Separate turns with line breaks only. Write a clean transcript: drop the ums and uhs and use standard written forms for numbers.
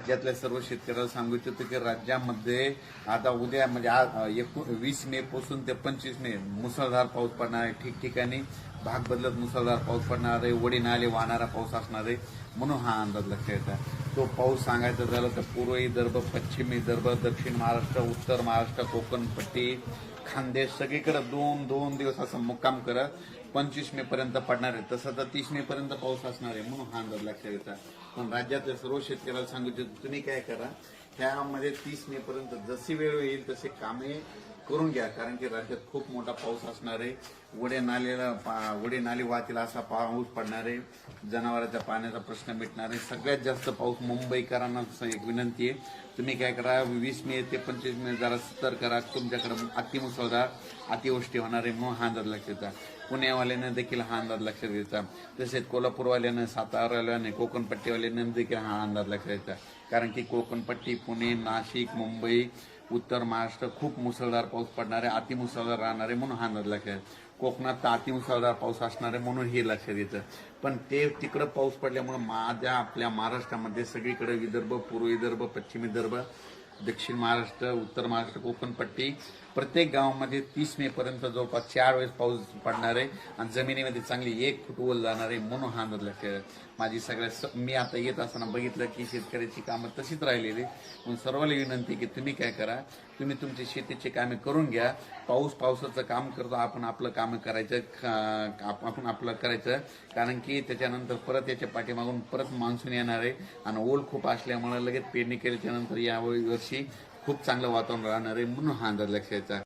राज्यातल्या सर्व शेतकऱ्याला सांगू इच्छितो की राज्यामध्ये आता उद्या म्हणजे 20 मे पासून ते 25 मे मुसळधार पाऊस पडणार आहे. ठिकठिकाणी भाग बदलत मुसळधार पाऊस पडणार आहे. वडी नाले वाहणारा पाऊस असणार आहे. म्हणून हा अंदाज लक्षात येतात. तो पाऊस सांगायचा झालं तर पूर्व विदर्भ, पश्चिम विदर्भ, दक्षिण महाराष्ट्र, उत्तर महाराष्ट्र, कोकण पट्टी, खानदेश सगळीकडे 2 दिवस असं मुक्काम करत 25 मे पर्यंत पडणार आहे. तसं तर 30 मे पर्यंत पाऊस असणार आहे. म्हणून हा अंदाज लक्षात येतात. पण राज्यातल्या सर्व शेतकऱ्याला सांगू इच्छितो तुम्ही काय करा, ह्यामध्ये 30 मे पर्यंत जशी वेळ येईल तसे कामे करून घ्या. कारण की राज्यात खूप मोठा पाऊस असणार आहे. वडे नाले वाहतील असा पाऊस पडणार आहे. जनावरांच्या पाण्याचा प्रश्न मिटणार आहे. सगळ्यात जास्त पाऊस मुंबईकरांना एक विनंती आहे, तुम्ही काय करा 20 मे ते 25 मे जरा सतर्क करा. तुमच्याकडे अतिमुसळधार अतिवृष्टी होणार आहे. म्हणून हा अंदाज लक्षात येतात. पुण्यावाल्यानं देखील हा अंदाज लक्षात घ्यायचा. तसेच कोल्हापूरवाल्यानं, सातारावाल्यानं, कोकणपट्टीवाल्यानं देखील हा अंदाज लक्षात घ्यायचा. कारण की कोकणपट्टी, पुणे, नाशिक, मुंबई, उत्तर महाराष्ट्र खूप मुसळधार पाऊस पडणार आहे. अतिमुसळधार राहणार आहे. म्हणून हा अंदाज लक्षात. कोकणात तर अतिमुसळधार पाऊस असणार आहे. म्हणून हे लक्षात येतं. पण ते तिकडं पाऊस पडल्यामुळे आपल्या महाराष्ट्रामध्ये सगळीकडे विदर्भ, पूर्व विदर्भ, पश्चिम विदर्भ, दक्षिण महाराष्ट्र, उत्तर महाराष्ट्र, कोकणपट्टी प्रत्येक गावामध्ये 30 मे पर्यंत जवळपास 4 वेळेस पाऊस पडणार आहे. आणि जमिनीमध्ये चांगली 1 फूट ओल जाणार आहे. म्हणून हा अंदाज लक्षात. माझी मी आता येत असताना बघितलं की शेतकऱ्याची कामं तशीच राहिलेली. पण सर्वांना विनंती की तुम्ही काय करा, तुम्ही तुमची शेतीची कामे करून घ्या. पावसाचं काम करतो आपण आपलं काम करायचं. आपण आपलं करायचं. कारण की त्याच्यानंतर परत याच्या पाठीमागून परत मान्सून येणार आहे. आणि ओल खूप असल्यामुळे लगेच पेरणी केल्याच्या नंतर या वर्षी खूप चांगलं वातावरण राहणार आहे. म्हणून हा अंदाज लक्षात.